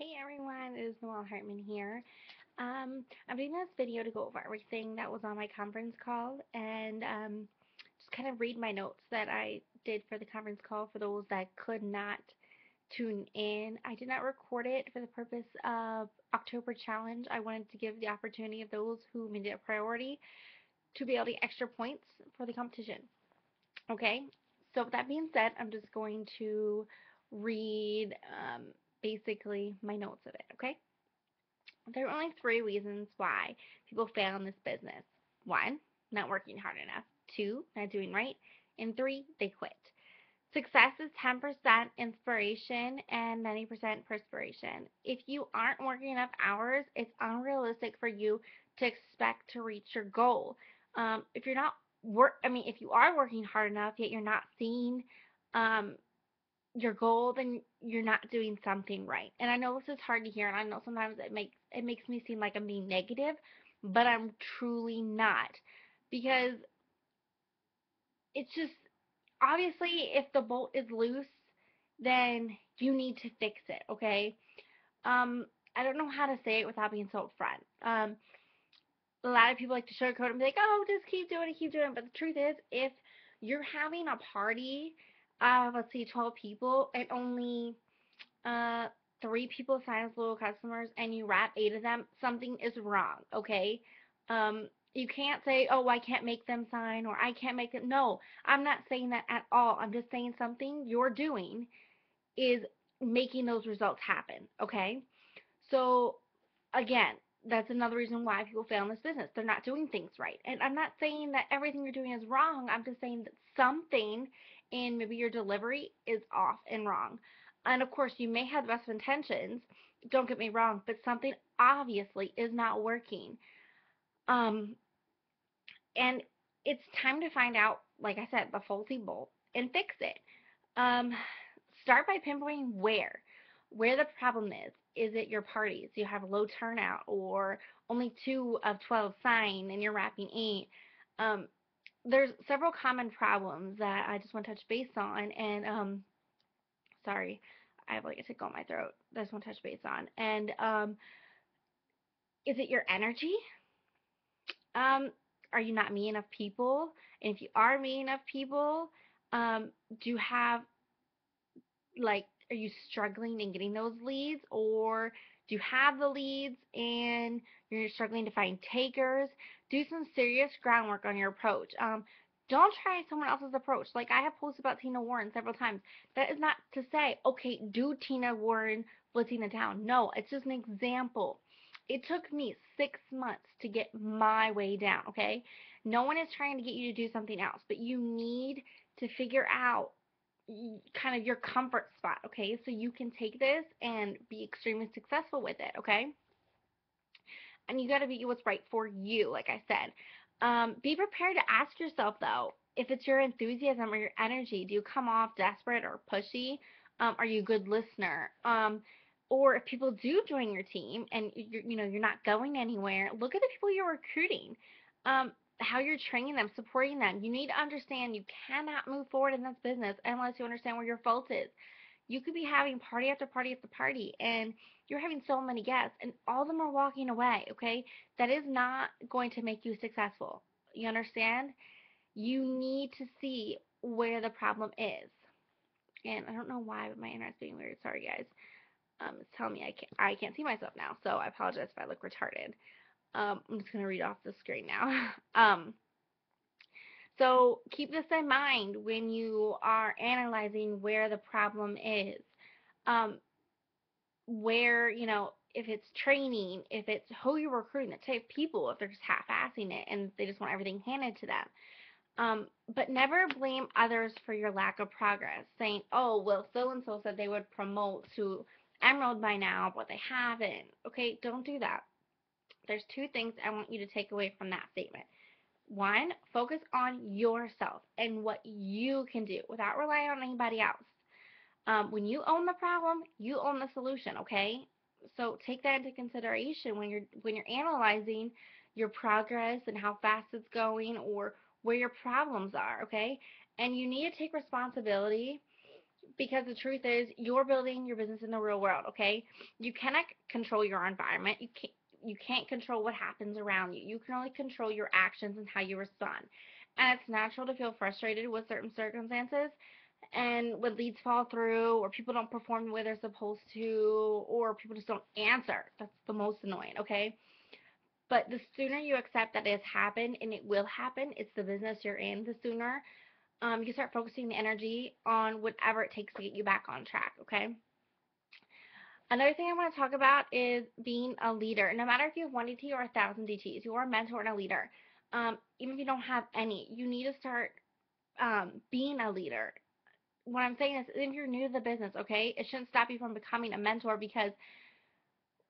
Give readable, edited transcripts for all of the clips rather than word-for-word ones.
Hey everyone, it is Noel Hartman here. I'm doing this video to go over everything that was on my conference call and just kind of read my notes that I did for the conference call for those that could not tune in. I did not record it for the purpose of October challenge. I wanted to give the opportunity of those who made it a priority to be able to get extra points for the competition. Okay, so with that being said, I'm just going to read basically my notes of it. Okay. There are only three reasons why people fail in this business. One, not working hard enough. Two, not doing right. And three, they quit. Success is 10% inspiration and 90% perspiration. If you aren't working enough hours, it's unrealistic for you to expect to reach your goal. If you're not if you are working hard enough yet you're not seeing um, your goal, then you're not doing something right. And I know this is hard to hear, and I know sometimes it makes me seem like I'm being negative, but I'm truly not. Because it's just obviously if the bolt is loose, then you need to fix it, okay? Um I don't know how to say it without being so upfront. A lot of people like to sugarcoat it and be like, "Oh, just keep doing it." But the truth is, if you're having a party of let's say 12 people and only uh, three people sign as loyal customers and you wrap eight of them, something is wrong, okay? You can't say, oh, I can't make them sign or I can't make it. No, I'm not saying that at all. I'm just saying something you're doing is making those results happen, okay? So, again, that's another reason why people fail in this business. They're not doing things right. And I'm not saying that everything you're doing is wrong. I'm just saying that something in maybe your delivery is off and wrong. And of course, you may have the best of intentions, don't get me wrong, but something obviously is not working. Um, and it's time to find out, like I said, the faulty bolt and fix it. Um, Start by pinpointing where the problem is. Is it your parties? You have low turnout, or only 2 of 12 sign, and you're wrapping eight. Um, there's several common problems that I just want to touch base on, and sorry, I have like a tickle in my throat. I just want to touch base on. And is it your energy? Um, are you not meeting enough people? And if you are meeting enough people, do you have like are you struggling in getting those leads, or do you have the leads and you're struggling to find takers? Do some serious groundwork on your approach. Don't try someone else's approach. Like I have posted about Tina Warren several times. That is not to say, okay, do Tina Warren blitzing it down. No, it's just an example. It took me 6 months to get my way down, okay? No one is trying to get you to do something else, but you need to figure out kind of your comfort spot, okay? So you can take this and be extremely successful with it, okay? And you got to be what's right for you, like I said. Be prepared to ask yourself, though, if it's your enthusiasm or your energy. Do you come off desperate or pushy? Are you a good listener? Or if people do join your team and you're not going anywhere, look at the people you're recruiting. How you're training them, supporting them. You need to understand you cannot move forward in this business unless you understand where your fault is. You could be having party after party after party, and you're having so many guests, and all of them are walking away, okay? That is not going to make you successful. You understand? You need to see where the problem is. And I don't know why, but my internet's being weird. Sorry, guys. It's telling me I can't see myself now, so I apologize if I look retarded. I'm just gonna read off the screen now. So keep this in mind when you are analyzing where the problem is. Um, where, if it's training, if it's who you're recruiting, the type of people, if they're just half-assing it and they just want everything handed to them. But never blame others for your lack of progress, saying, oh, well, so-and-so said they would promote to Emerald by now, but they haven't. Okay, don't do that. There's two things I want you to take away from that statement. One, focus on yourself and what you can do without relying on anybody else. When you own the problem, you own the solution, okay? So take that into consideration when you're analyzing your progress and how fast it's going or where your problems are, okay? And you need to take responsibility because the truth is you're building your business in the real world, okay? You cannot control your environment. You can't control what happens around you. You can only control your actions and how you respond. And it's natural to feel frustrated with certain circumstances and when leads fall through or people don't perform the way they're supposed to or people just don't answer. That's the most annoying, okay? But the sooner you accept that it has happened and it will happen, it's the business you're in, the sooner you start focusing the energy on whatever it takes to get you back on track, okay? Another thing I want to talk about is being a leader. No matter if you have one DT or 1,000 DTs, you are a mentor and a leader. Even if you don't have any, you need to start being a leader. What I'm saying is, if you're new to the business, okay, it shouldn't stop you from becoming a mentor because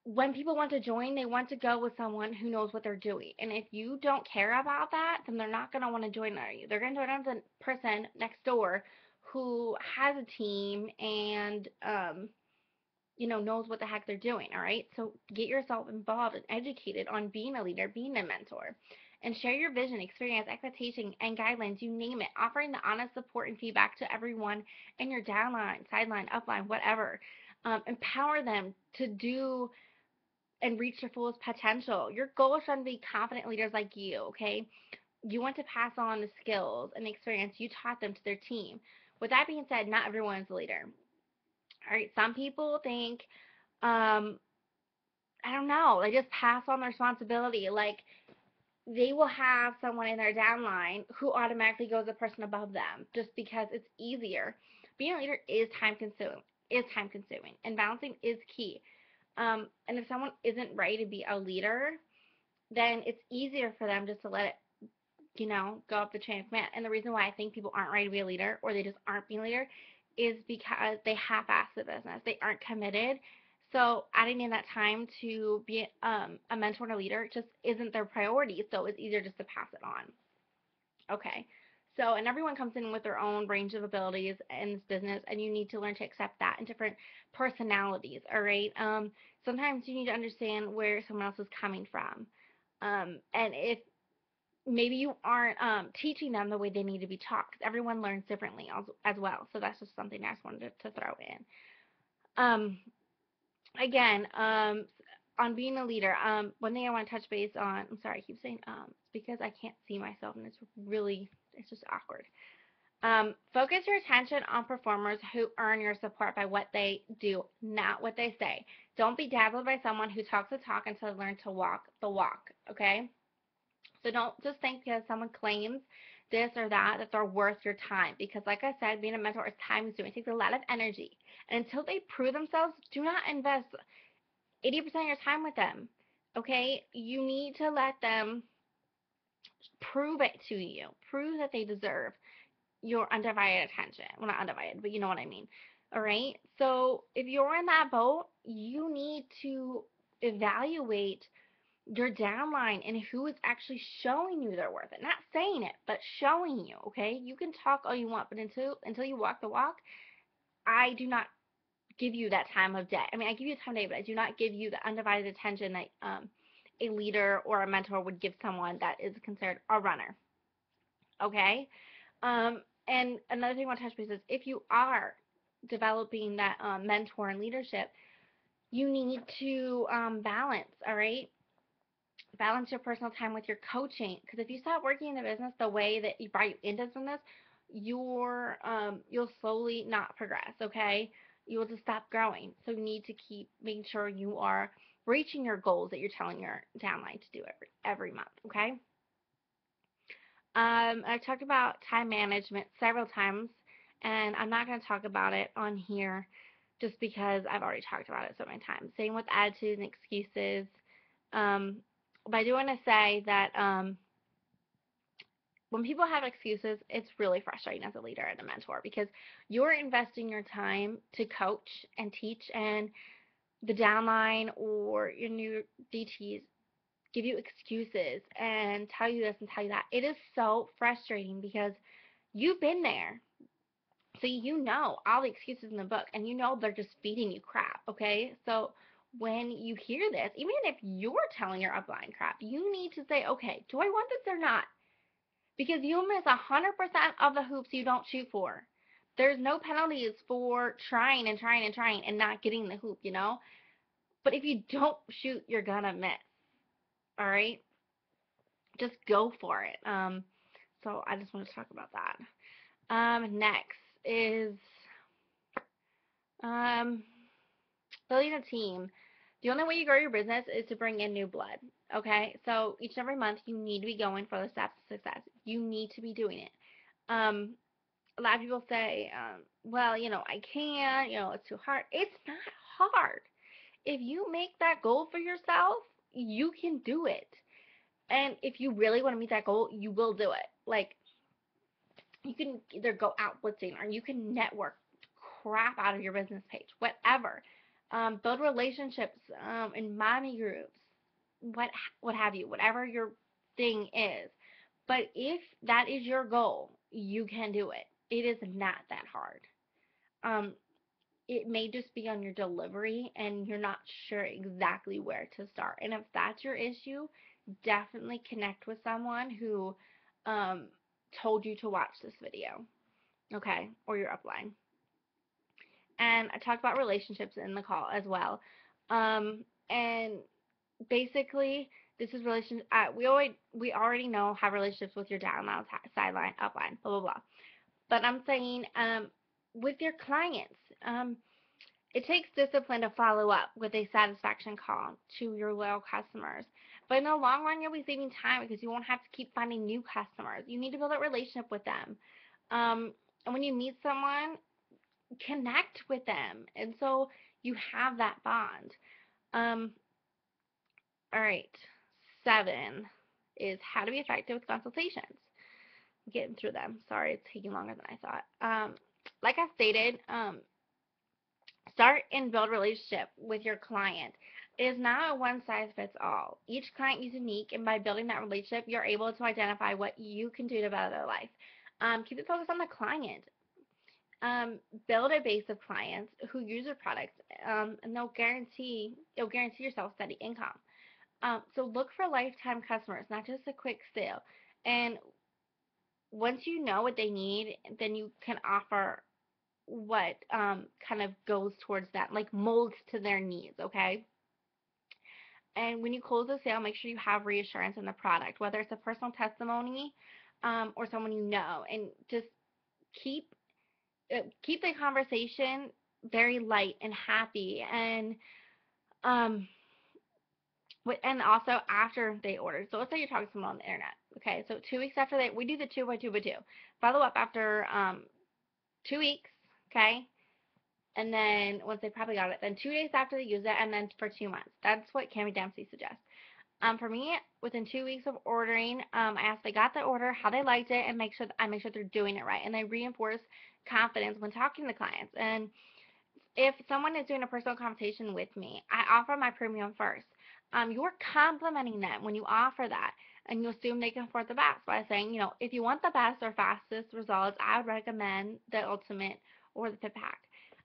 when people want to join, they want to go with someone who knows what they're doing. And if you don't care about that, then they're not going to want to join you. They're going to join the person next door who has a team and knows what the heck they're doing, all right? So get yourself involved and educated on being a leader, being a mentor, and share your vision, experience, expectation, and guidelines, you name it, offering the honest support and feedback to everyone in your downline, sideline, upline, whatever. Empower them to do and reach their fullest potential. Your goal is to be confident leaders like you, okay? You want to pass on the skills and experience you taught them to their team. With that being said, not everyone is a leader. All right, some people think um, I don't know, they just pass on the responsibility. Like they will have someone in their downline who automatically goes the person above them just because it's easier. Being a leader is time consuming, and balancing is key. And if someone isn't ready to be a leader, then it's easier for them just to let it go up the chain of command. And the reason why I think people aren't ready to be a leader or they just aren't being a leader is because they half-ass the business. They aren't committed. So adding in that time to be a mentor and a leader just isn't their priority. So it's easier just to pass it on. Okay. So, and everyone comes in with their own range of abilities in this business, and you need to learn to accept that and different personalities, all right? Sometimes you need to understand where someone else is coming from. And if maybe you aren't teaching them the way they need to be taught because everyone learns differently as well. So that's just something I just wanted to throw in. Um, again, on being a leader, one thing I want to touch base on, I'm sorry, I keep saying it's because I can't see myself and it's just awkward. Focus your attention on performers who earn your support by what they do, not what they say. Don't be dazzled by someone who talks the talk until they learn to walk the walk, okay? So don't just think because someone claims this or that they're worth your time. Because like I said, being a mentor is time consuming. It takes a lot of energy. And until they prove themselves, do not invest 80% of your time with them. Okay? You need to let them prove it to you. Prove that they deserve your undivided attention. Well, not undivided, but you know what I mean. All right? So if you're in that boat, you need to evaluate your downline and who is actually showing you their worth. Not saying it, but showing you, okay? You can talk all you want, but until you walk the walk, I do not give you that time of day. I mean, I give you time of day, but I do not give you the undivided attention that a leader or a mentor would give someone that is considered a runner, okay? And another thing I want to touch base is if you are developing that mentor and leadership, you need to balance, all right? Balance your personal time with your coaching, because if you stop working in the business the way that you brought you into business, you'll slowly not progress, okay? You will just stop growing. So you need to keep making sure you are reaching your goals that you're telling your downline to do every month, okay? I talked about time management several times, and I'm not going to talk about it on here just because I've already talked about it so many times. Same with attitudes and excuses. But I do want to say that when people have excuses, it's really frustrating as a leader and a mentor because you're investing your time to coach and teach, and the downline or your new DTs give you excuses and tell you this and tell you that. It is so frustrating because you've been there. So you know all the excuses in the book and you know they're just feeding you crap, okay? So when you hear this, even if you're telling your upline crap, you need to say, okay, do I want this or not? Because you miss 100% of the hoops you don't shoot for. There's no penalties for trying and trying and trying and not getting the hoop, you know? But if you don't shoot, you're gonna miss. All right? Just go for it. So I just want to talk about that. Next is um, building a team. The only way you grow your business is to bring in new blood. Okay, so each and every month you need to be going for the steps to success. You need to be doing it. Um, a lot of people say, well, I can't. It's too hard. It's not hard. If you make that goal for yourself, you can do it. And if you really want to meet that goal, you will do it. Like, you can either go out blitzing or you can network crap out of your business page, whatever. Build relationships in mommy groups, what what have you, whatever your thing is. But if that is your goal, you can do it. It is not that hard. Um, it may just be on your delivery and you're not sure exactly where to start. And if that's your issue, definitely connect with someone who um, told you to watch this video, okay, or your upline. And I talked about relationships in the call as well. And basically, this is relationship. We already know have relationships with your downline, sideline, upline, blah blah blah. But I'm saying with your clients, it takes discipline to follow up with a satisfaction call to your loyal customers. But in the long run, you'll be saving time because you won't have to keep finding new customers. You need to build a relationship with them. And when you meet someone, connect with them. And so you have that bond. Um, all right. 7 is how to be effective with consultations. I'm getting through them. Sorry, it's taking longer than I thought. Like I stated, start and build a relationship with your client. It is not a one size fits all. Each client is unique, and by building that relationship, you're able to identify what you can do to better their life. Keep it focused on the client. Build a base of clients who use your products, and you'll guarantee yourself steady income. So look for lifetime customers, not just a quick sale. And once you know what they need, then you can offer what kind of goes towards that, like molds to their needs, okay? And when you close a sale, make sure you have reassurance in the product, whether it's a personal testimony or someone you know, and just keep keep the conversation very light and happy, um, and also after they order. So let's say you're talking to someone on the internet. Okay, so 2 weeks after we do the 2 by 2 by 2. Follow up after 2 weeks. Okay, and then once they probably got it, then 2 days after they use it, and then for 2 months. That's what Cami Dempsey suggests. For me, within 2 weeks of ordering, I asked they got the order, how they liked it, and make sure they're doing it right, and they reinforce confidence when talking to clients. And if someone is doing a personal consultation with me, I offer my premium first. You're complimenting them when you offer that, and you assume they can afford the best by saying, if you want the best or fastest results, I would recommend the Ultimate or the Fit Pack.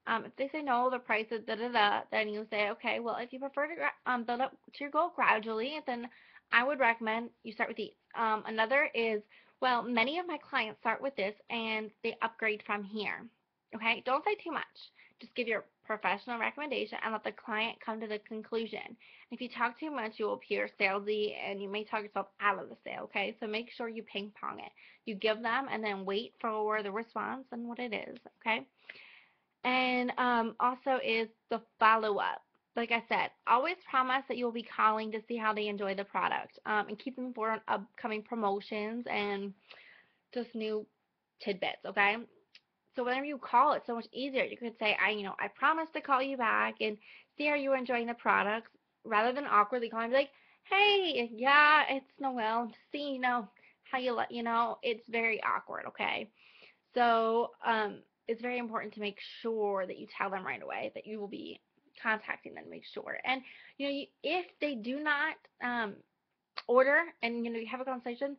If they say no, the price is da da da, then you say, okay, well, if you prefer to build up to your goal gradually, then I would recommend you start with these. Another is, well, many of my clients start with this and they upgrade from here. Okay, don't say too much. Just give your professional recommendation and let the client come to the conclusion. If you talk too much, you will appear salesy and you may talk yourself out of the sale, okay? So make sure you ping pong it. You give them and then wait for the response and what it is, okay? And also is the follow up. Like I said, always promise that you'll be calling to see how they enjoy the product and keep them informed on upcoming promotions and just new tidbits, okay? So whenever you call, it's so much easier. You could say, I promise to call you back and see how you're enjoying the products, rather than awkwardly calling, like, hey, yeah, it's Noel. See, how you let it's very awkward. Okay, so it's very important to make sure that you tell them right away that you will be contacting them. Make sure, and if they do not order and you have a conversation,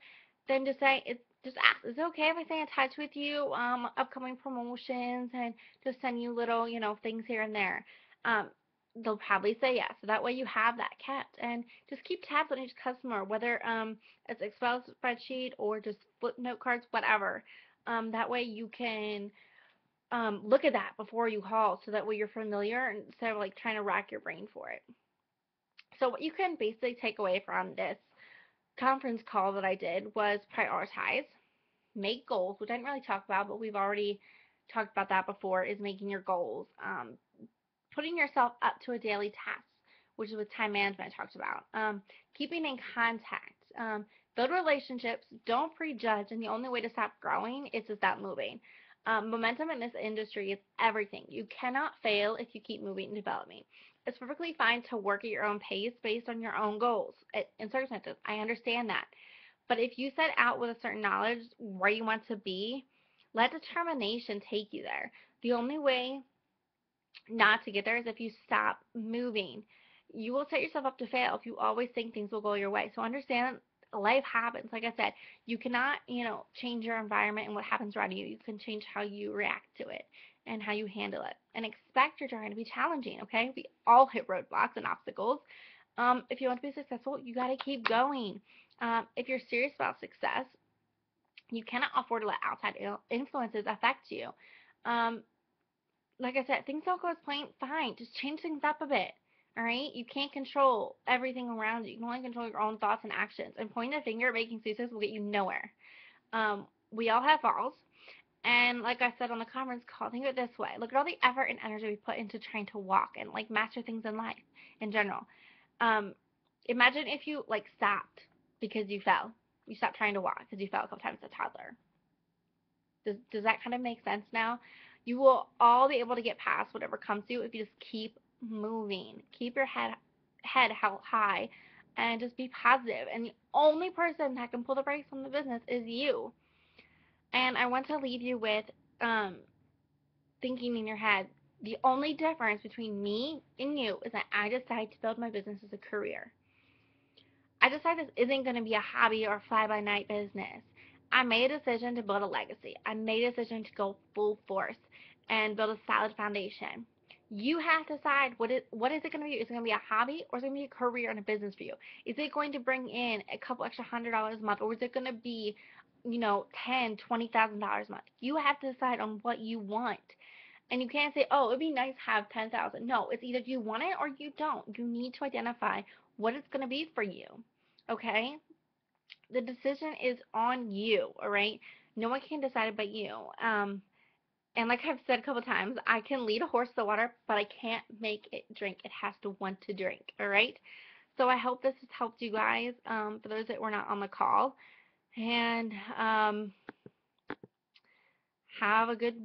then just ask, is it okay if I stay in touch with you, upcoming promotions, and just send you little, things here and there. Um, they'll probably say yes. So that way you have that kept, and just keep tabs on each customer, whether it's Excel spreadsheet or just footnote cards, whatever. That way you can look at that before you call so that way you're familiar instead of like trying to rack your brain for it. So what you can basically take away from this conference call that I did was prioritize, make goals, which I didn't really talk about, but we've already talked about that before, is making your goals. Putting yourself up to a daily task, which is what time management I talked about. Keeping in contact. Build relationships. Don't prejudge, and the only way to stop growing is to stop moving. Momentum in this industry is everything. You cannot fail if you keep moving and developing. It's perfectly fine to work at your own pace based on your own goals and circumstances. I understand that. But if you set out with a certain knowledge where you want to be, let determination take you there. The only way not to get there is if you stop moving. You will set yourself up to fail if you always think things will go your way. So understand life happens. Like I said, you cannot, change your environment and what happens around you. You can change how you react to it and how you handle it. And expect your journey to be challenging, okay? We all hit roadblocks and obstacles. If you want to be successful, you got to keep going. If you're serious about success, you cannot afford to let outside influences affect you. Um, like I said, things don't go as planned, fine. Just change things up a bit. All right? You can't control everything around you. You can only control your own thoughts and actions. And pointing a finger at making excuses will get you nowhere. We all have falls. And like I said on the conference call, think of it this way. Look at all the effort and energy we put into trying to walk and like master things in life in general. Um, Imagine if you like stopped because you fell. You stopped trying to walk because you fell a couple times as a toddler. Does that kind of make sense now? You will all be able to get past whatever comes to you if you just keep moving. Keep your head held high and just be positive. And the only person that can pull the brakes on the business is you. And I want to leave you with um, thinking in your head, the only difference between me and you is that I decided to build my business as a career. I decided this isn't going to be a hobby or fly by night business. I made a decision to build a legacy. I made a decision to go full force and build a solid foundation. You have to decide what is it going to be? Is it going to be a hobby or is it going to be a career and a business for you? Is it going to bring in a couple extra $100 a month or is it going to be, ten, $20,000 a month? You have to decide on what you want. And you can't say, oh, it'd be nice to have 10,000. No, it's either you want it or you don't. You need to identify what it's going to be for you. Okay? The decision is on you, all right? No one can decide it but you. And like I've said a couple times, I can lead a horse to the water, but I can't make it drink. It has to want to drink, all right? So I hope this has helped you guys, for those that were not on the call. And have a good